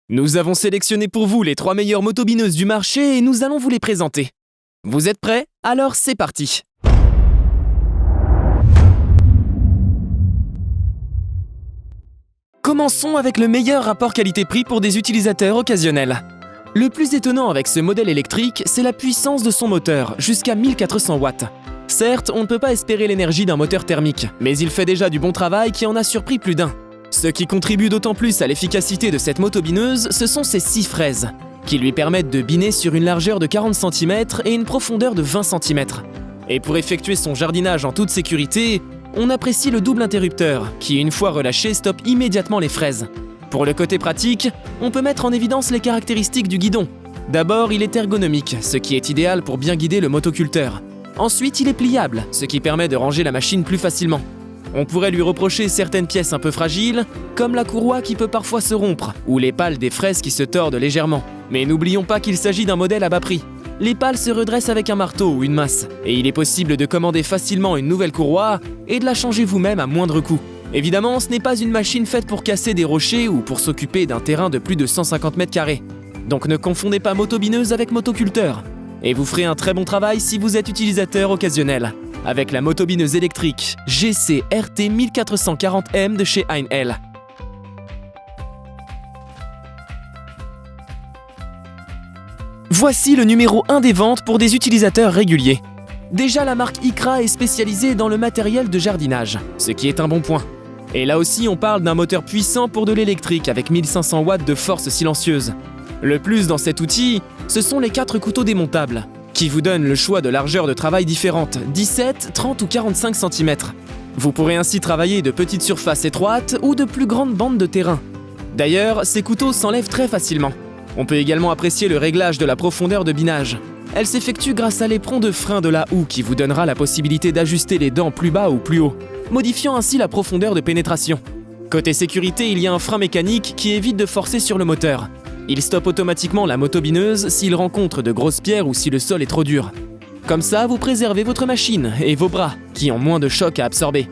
Nous avons sélectionné pour vous les 3 meilleures motobineuses du marché et nous allons vous les présenter. Vous êtes prêts? Alors c'est parti! Commençons avec le meilleur rapport qualité-prix pour des utilisateurs occasionnels. Le plus étonnant avec ce modèle électrique, c'est la puissance de son moteur, jusqu'à 1400 watts. Certes, on ne peut pas espérer l'énergie d'un moteur thermique, mais il fait déjà du bon travail qui en a surpris plus d'un. Ce qui contribue d'autant plus à l'efficacité de cette motobineuse, ce sont ses 6 fraises, qui lui permettent de biner sur une largeur de 40 cm et une profondeur de 20 cm. Et pour effectuer son jardinage en toute sécurité, on apprécie le double interrupteur, qui une fois relâché stoppe immédiatement les fraises. Pour le côté pratique, on peut mettre en évidence les caractéristiques du guidon. D'abord, il est ergonomique, ce qui est idéal pour bien guider le motoculteur. Ensuite, il est pliable, ce qui permet de ranger la machine plus facilement. On pourrait lui reprocher certaines pièces un peu fragiles, comme la courroie qui peut parfois se rompre, ou les pales des fraises qui se tordent légèrement. Mais n'oublions pas qu'il s'agit d'un modèle à bas prix. Les pales se redressent avec un marteau ou une masse, et il est possible de commander facilement une nouvelle courroie et de la changer vous-même à moindre coût. Évidemment, ce n'est pas une machine faite pour casser des rochers ou pour s'occuper d'un terrain de plus de 150 m². Donc ne confondez pas motobineuse avec motoculteur. Et vous ferez un très bon travail si vous êtes utilisateur occasionnel, avec la motobineuse électrique GC RT 1440M de chez Heinl. Voici le numéro 1 des ventes pour des utilisateurs réguliers. Déjà, la marque ICRA est spécialisée dans le matériel de jardinage, ce qui est un bon point. Et là aussi, on parle d'un moteur puissant pour de l'électrique avec 1500 watts de force silencieuse. Le plus dans cet outil, ce sont les 4 couteaux démontables, qui vous donnent le choix de largeurs de travail différentes, 17, 30 ou 45 cm. Vous pourrez ainsi travailler de petites surfaces étroites ou de plus grandes bandes de terrain. D'ailleurs, ces couteaux s'enlèvent très facilement. On peut également apprécier le réglage de la profondeur de binage. Elle s'effectue grâce à l'éperon de frein de la houe qui vous donnera la possibilité d'ajuster les dents plus bas ou plus haut, modifiant ainsi la profondeur de pénétration. Côté sécurité, il y a un frein mécanique qui évite de forcer sur le moteur. Il stoppe automatiquement la motobineuse s'il rencontre de grosses pierres ou si le sol est trop dur. Comme ça, vous préservez votre machine et vos bras, qui ont moins de choc à absorber.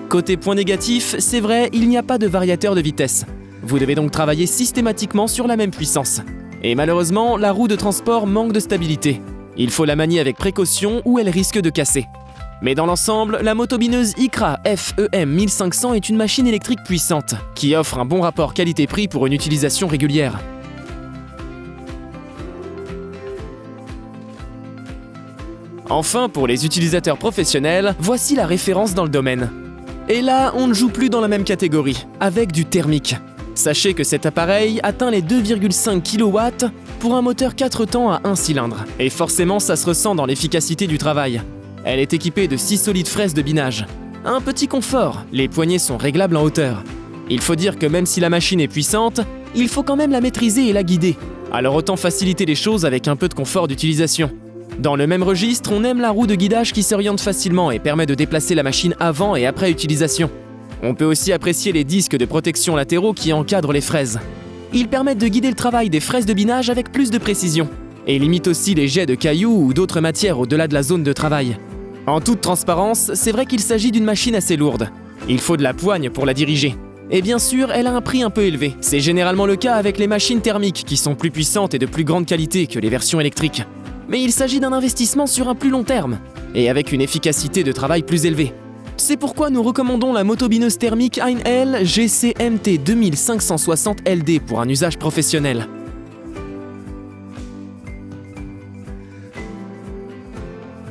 Côté point négatif, c'est vrai, il n'y a pas de variateur de vitesse. Vous devez donc travailler systématiquement sur la même puissance. Et malheureusement, la roue de transport manque de stabilité. Il faut la manier avec précaution ou elle risque de casser. Mais dans l'ensemble, la motobineuse ICRA FEM 1500 est une machine électrique puissante, qui offre un bon rapport qualité-prix pour une utilisation régulière. Enfin, pour les utilisateurs professionnels, voici la référence dans le domaine. Et là, on ne joue plus dans la même catégorie, avec du thermique. Sachez que cet appareil atteint les 2,5 kW pour un moteur 4 temps à 1 cylindre. Et forcément, ça se ressent dans l'efficacité du travail. Elle est équipée de 6 solides fraises de binage. Un petit confort, les poignées sont réglables en hauteur. Il faut dire que même si la machine est puissante, il faut quand même la maîtriser et la guider. Alors autant faciliter les choses avec un peu de confort d'utilisation. Dans le même registre, on aime la roue de guidage qui s'oriente facilement et permet de déplacer la machine avant et après utilisation. On peut aussi apprécier les disques de protection latéraux qui encadrent les fraises. Ils permettent de guider le travail des fraises de binage avec plus de précision et limitent aussi les jets de cailloux ou d'autres matières au-delà de la zone de travail. En toute transparence, c'est vrai qu'il s'agit d'une machine assez lourde. Il faut de la poigne pour la diriger. Et bien sûr, elle a un prix un peu élevé. C'est généralement le cas avec les machines thermiques qui sont plus puissantes et de plus grande qualité que les versions électriques. Mais il s'agit d'un investissement sur un plus long terme et avec une efficacité de travail plus élevée. C'est pourquoi nous recommandons la motobineuse thermique Heinl GC-MT 2560 LD pour un usage professionnel.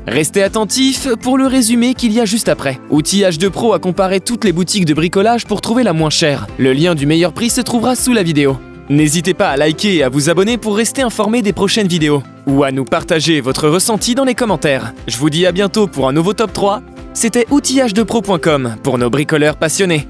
Restez attentifs pour le résumé qu'il y a juste après. Outillage de Pro a comparé toutes les boutiques de bricolage pour trouver la moins chère. Le lien du meilleur prix se trouvera sous la vidéo. N'hésitez pas à liker et à vous abonner pour rester informé des prochaines vidéos. Ou à nous partager votre ressenti dans les commentaires. Je vous dis à bientôt pour un nouveau top 3. C'était outillagedepro.com pour nos bricoleurs passionnés.